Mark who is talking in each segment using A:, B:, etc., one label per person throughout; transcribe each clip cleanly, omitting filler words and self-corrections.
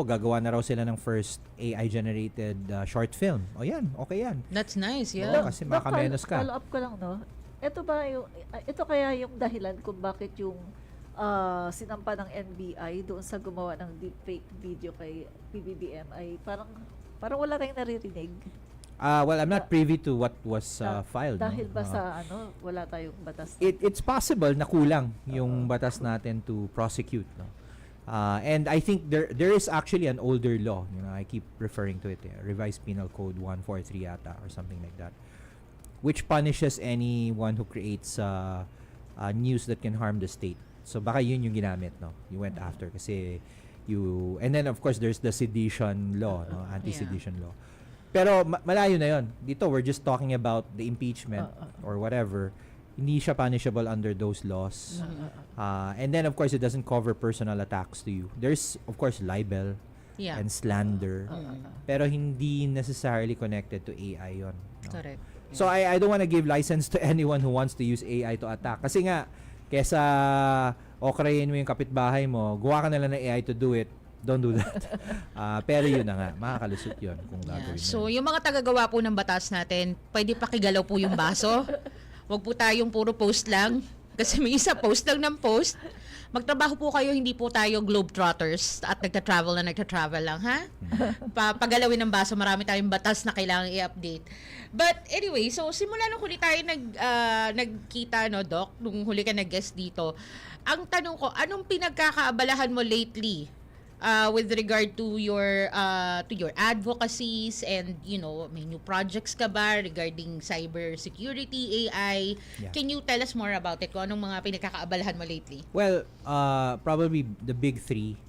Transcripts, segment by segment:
A: gagawa na raw sila ng first AI-generated short film. O yan, okay yan.
B: That's nice,
A: Oo,
B: yeah.
A: kasi makamenos ka.
C: Follow up ko lang, no? Ito ba yung, ito kaya yung dahilan kung bakit yung sinampa ng NBI doon sa gumawa ng deepfake video kay PBBM ay parang wala tayong naririnig.
A: Well, I'm not privy to what was filed.
C: Dahil
A: no?
C: ba sa wala tayong batas?
A: It's possible na kulang yung batas natin to prosecute. No? And I think there is actually an older law. You know, I keep referring to it. Revised Penal Code 143 yata or something like that, which punishes anyone who creates news that can harm the state. So baka yun yung ginamit, no? You went after kasi and then of course there's the sedition law, no? Anti-sedition law. Pero malayo na yun. Dito we're just talking about the impeachment or whatever. Hindi siya punishable under those laws. And then of course it doesn't cover personal attacks to you. There's of course libel and slander. Pero hindi necessarily connected to AI yun. No?
B: Correct.
A: So I don't want to give license to anyone who wants to use AI to attack. Kasi nga, kesa okrayin mo yung kapitbahay mo, gawa ka na lang ng AI to do it, don't do that. Pero yun na nga, makakalusot yun kung gagawin mo.
B: So, yung mga tagagawa po ng batas natin, pwede pakigalaw po yung baso. Huwag po tayong puro post lang. Kasi may isa post lang ng post. Magtrabaho po kayo, hindi po tayo globetrotters at nagta-travel lang, ha? Pagalawin ng baso, marami tayong batas na kailangan i-update. But anyway, so simula nung huli tayo nagkita, no, Doc, nung huli ka nag-guest dito, ang tanong ko, anong pinagkakaabalahan mo lately with regard to your advocacies and, you know, may new projects ka ba regarding cyber security, AI?
A: Yeah.
B: Can you tell us more about it? Kung anong mga pinagkakaabalahan mo lately?
A: Well, probably the big three.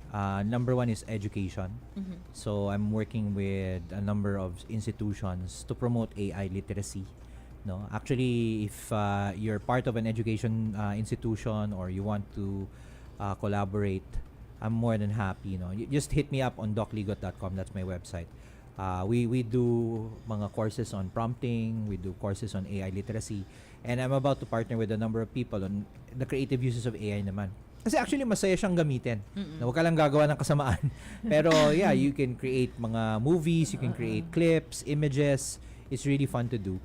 A: Number one is education. So I'm working with a number of institutions to promote AI literacy. No, actually, if you're part of an education institution or you want to collaborate, I'm more than happy. You just hit me up on docligot.com. That's my website. We do mga courses on prompting. We do courses on AI literacy, and I'm about to partner with a number of people on the creative uses of AI naman. Kasi actually masaya siyang gamitin. Na huwag ka lang gagawa ng kasamaan. Pero yeah, you can create mga movies, you can create clips, images. It's really fun to do.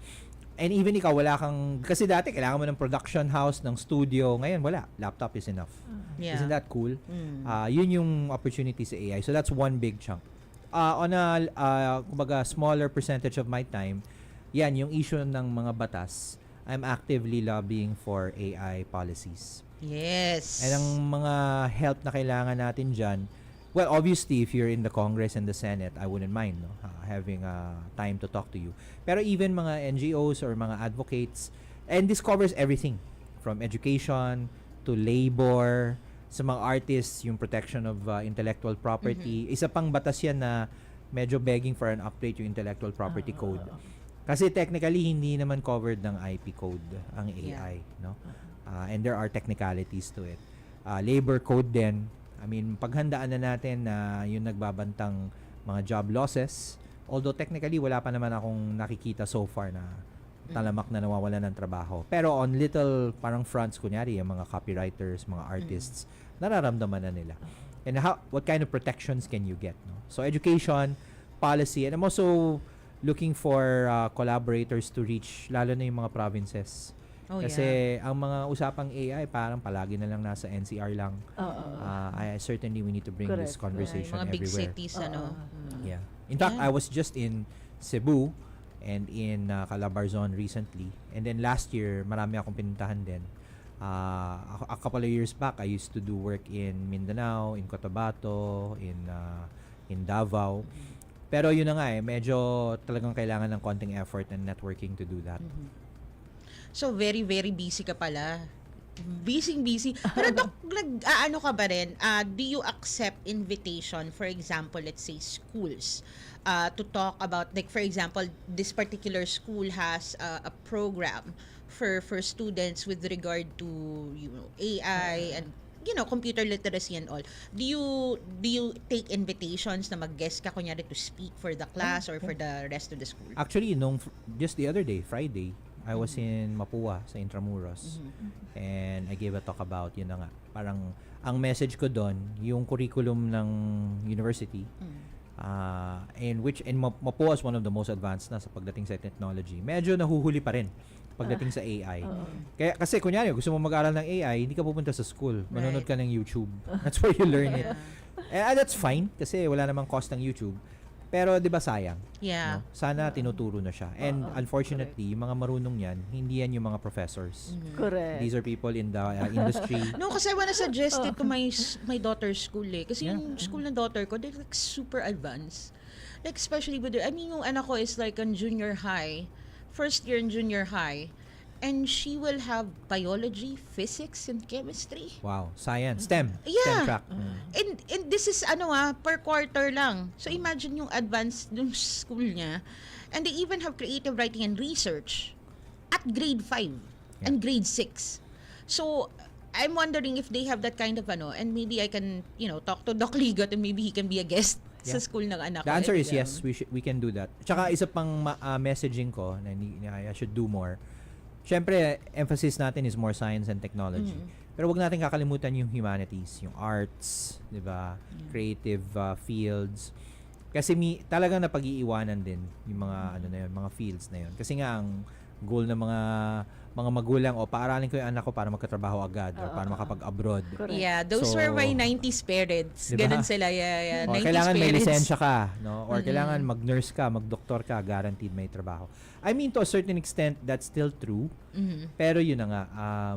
A: And even ikaw, wala kang, kasi dati kailangan mo ng production house, ng studio. Ngayon, wala. Laptop is enough.
B: Yeah.
A: Isn't that cool? Yun yung opportunity sa AI. So that's one big chunk. On a, kumbaga, smaller percentage of my time, yan, yung issue ng mga batas, I'm actively lobbying for AI policies.
B: Yes.
A: And ang mga help na kailangan natin dyan, well, obviously, if you're in the Congress and the Senate, I wouldn't mind having time to talk to you. Pero even mga NGOs or mga advocates, and this covers everything from education to labor, sa mga artists, yung protection of intellectual property. Isa pang batas yan na medyo begging for an update yung intellectual property code. Kasi technically, hindi naman covered ng IP code ang AI. No? And there are technicalities to it. Labor code din. I mean, paghandaan na natin na yung nagbabantang mga job losses. Although technically, wala pa naman akong nakikita so far na talamak na nawawala ng trabaho. Pero on little parang fronts, kunyari, yung mga copywriters, mga artists, nararamdaman na nila. And what kind of protections can you get? No? So education, policy, and I'm also looking for collaborators to reach lalo na yung mga provinces. Kasi ang mga usapang AI parang palagi na lang nasa NCR lang. I certainly we need to bring this conversation
B: mga big
A: everywhere.
B: cities, ano?
A: Yeah. In fact, I was just in Cebu and in Calabarzon recently. And then last year, marami akong pinuntahan din. A couple of years back, I used to do work in Mindanao, in Cotabato, in Davao. Pero yun na nga medyo talagang kailangan ng konting effort and networking to do that.
B: So, very, very busy ka pala. Busy. Pero Dok, ano ka ba rin? Do you accept invitation, for example, let's say schools, to talk about, like for example, this particular school has a program for students with regard to, you know, AI and, you know, computer literacy and all. Do you take invitations na mag-guest ka kunyari to speak for the class or for the rest of the school?
A: Actually, just the other day, Friday, I was in Mapua sa Intramuros and I gave a talk about yun na nga. Parang ang message ko doon, yung curriculum ng university, and Mapua is one of the most advanced na sa pagdating sa technology. Medyo nahuhuli pa rin pagdating sa AI. Kaya kasi kunyari gusto mo mag-aral ng AI, hindi ka pupunta sa school. Manonood ka ng YouTube. That's where you learn it. And that's fine kasi wala namang cost ng YouTube. Pero 'di ba sayang?
B: Yeah.
A: No? Sana tinuturo na siya. And unfortunately, yung mga marunong yan, hindi yan yung mga professors.
C: Correct.
A: These are people in the industry.
B: No, kasi I wanna suggest it to my daughter's school eh. Kasi
A: Yeah.
B: yung school ng daughter ko, they're like super advanced. Like especially with I mean, yung anak ko is like on junior high, first year in junior high, and she will have biology, physics, and chemistry.
A: Wow, science, STEM
B: Yeah.
A: track.
B: And this is per quarter lang. So imagine yung advanced ng school niya. And they even have creative writing and research at grade 5 and grade 6. So I'm wondering if they have that kind of and maybe I can, talk to Doc Ligot and maybe he can be a guest sa school ng anak ko.
A: The answer is yes, we can do that. Tsaka isa pang messaging ko na I should do more. Siyempre, emphasis natin is more science and technology. Pero wag natin kakalimutan yung humanities, yung arts, 'di ba? Creative fields. Kasi talagang napag-iiwanan din yung mga mga fields na yun. Kasi nga ang goal ng mga magulang paaralin ko yung anak ko para magkatrabaho agad or para makapag-abroad.
C: Correct.
B: Yeah, those
A: So,
B: were my 90s parents.
A: diba?
B: Ganun sila. Yeah.
A: Or
B: 90s
A: kailangan may
B: parents.
A: lisensya ka, no? Or kailangan mag-nurse ka, mag-doktor ka, guaranteed may trabaho. I mean, to a certain extent, that's still true. Pero yun na nga,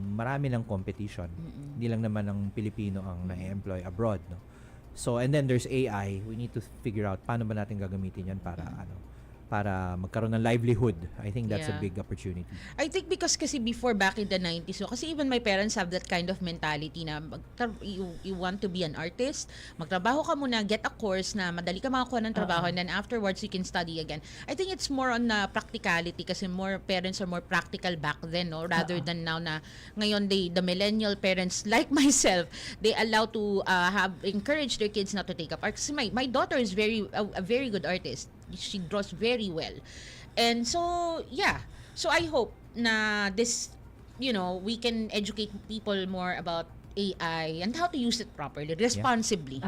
A: marami ng competition. Hindi lang naman ang Pilipino ang na-employ abroad, no? So, and then there's AI. We need to figure out paano ba natin gagamitin yan para magkaroon ng livelihood. I think that's a
B: Yeah.
A: big opportunity.
B: I think because kasi before back in the 90s, kasi even my parents have that kind of mentality na you want to be an artist, magtrabaho ka muna, get a course na madali ka makakuha ng trabaho and then afterwards you can study again. I think it's more on practicality kasi more parents are more practical back then, no? Rather than now na ngayon the millennial parents like myself, they allow to encourage their kids not to take up art. Kasi my daughter is a very good artist. She draws very well. And so, yeah. So I hope na this, we can educate people more about AI and how to use it properly, responsibly.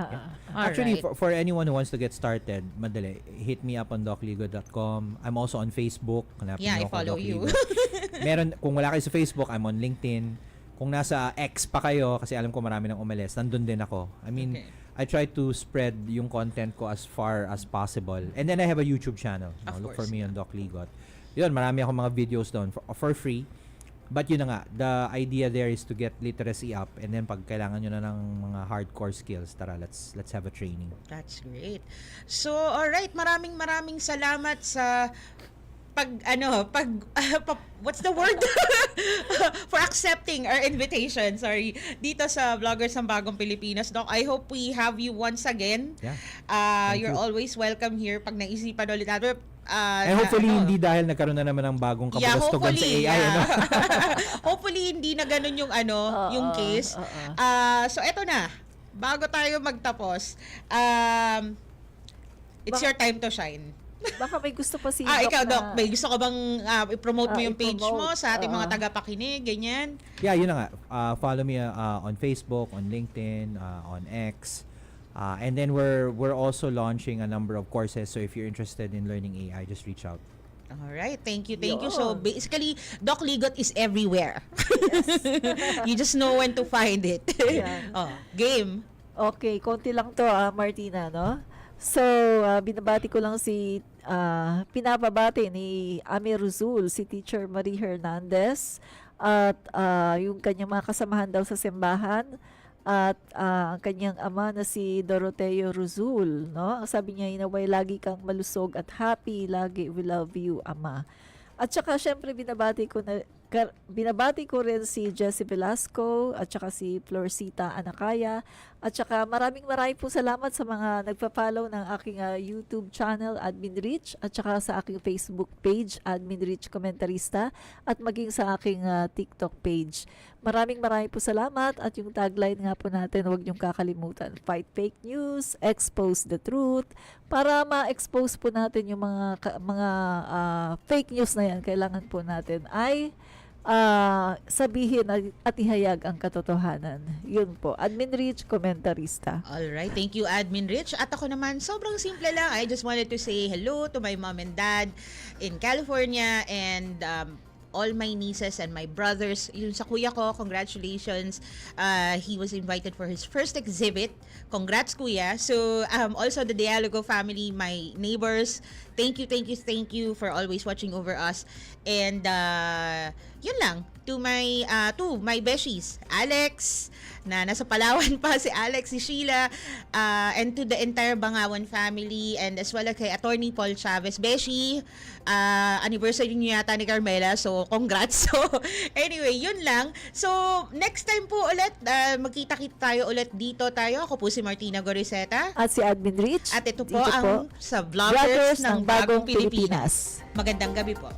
A: Actually,
B: Alright.
A: for anyone who wants to get started, madali, hit me up on docligo.com. I'm also on Facebook. Hanapin
B: Yeah,
A: niyo
B: I
A: ako,
B: follow
A: Doc
B: you.
A: Ligo. Meron, kung wala kayo sa Facebook, I'm on LinkedIn. Kung nasa X pa kayo, kasi alam ko marami nang umalis, nandun din ako. I mean,
B: Okay.
A: I try to spread yung content ko as far as possible. And then I have a YouTube channel.
B: Of
A: Look for
B: course,
A: me on Doc Ligot. Yun, marami akong mga videos doon for free. But yun na nga, the idea there is to get literacy up and then pag kailangan nyo na ng mga hardcore skills, tara, let's have a training.
B: That's great. So, alright, maraming salamat sa what's the word? For accepting our invitation, dito sa Vloggers ng Bagong Pilipinas. Doc, I hope we have you once again.
A: Yeah.
B: You're
A: you.
B: always welcome here pag naisipan ulit natin.
A: And hopefully hindi dahil nagkaroon na naman ng bagong kapulastogan sa AI.
B: Yeah. Hopefully hindi na ganun yung yung case. So eto na. Bago tayo magtapos, it's your time to shine.
C: Baka may gusto pa si
B: Ikaw,
C: na-
B: Doc, may gusto ka bang i-promote mo yung page mo
C: i-promote,
B: sa ating mga tagapakinig, ganyan?
A: Yeah, yun na nga. Follow me on Facebook, on LinkedIn, on X. And then we're also launching a number of courses. So if you're interested in learning AI, just reach out.
B: All right, thank you.
C: Yun.
B: So basically, Doc Ligot is everywhere. You just know when to find it.
C: Yan.
B: Game.
C: Okay, konti lang to Martina, no? So, binabati ko lang pinapabati ni Ami Ruzul, si Teacher Marie Hernandez, at yung kanyang mga kasamahan daw sa simbahan, at ang kanyang ama na si Doroteo Ruzul, no? Sabi niya, inaway lagi kang malusog at happy, lagi we love you, Ama. At saka, syempre, binabati ko rin si Jessie Velasco at saka si Florcita Anacaya at saka maraming po salamat sa mga nagpa-follow ng aking YouTube channel Admin Rich at saka sa aking Facebook page Admin Rich Komentarista at maging sa aking TikTok page. Maraming po salamat at yung tagline nga po natin, huwag niyong kakalimutan, fight fake news, expose the truth. Para ma-expose po natin yung mga fake news na yan, kailangan po natin ay sabihin at ihayag ang katotohanan. Yun po. Admin Rich, komentarista.
B: Alright, thank you Admin Rich. At ako naman, sobrang simple lang. I just wanted to say hello to my mom and dad in California and all my nieces and my brothers. Yun sa kuya ko, congratulations. He was invited for his first exhibit. Congrats kuya. So also the Dialogo family, my neighbors, thank you for always watching over us. And yun lang, to my beshies, Alex, na nasa Palawan pa, si Alex, si Sheila, and to the entire Bangawan family, and as well as kay Attorney Paul Chavez. Beshi, anniversary niyo yata ni Carmela, so congrats. So anyway, yun lang. So next time po ulit, magkita-kita tayo ulit dito tayo. Ako po si Martina Goriseta.
C: At si Admin Rich.
B: At ito po
C: Dito
B: ang sa Vloggers ng Bagong Pilipinas. Magandang gabi po.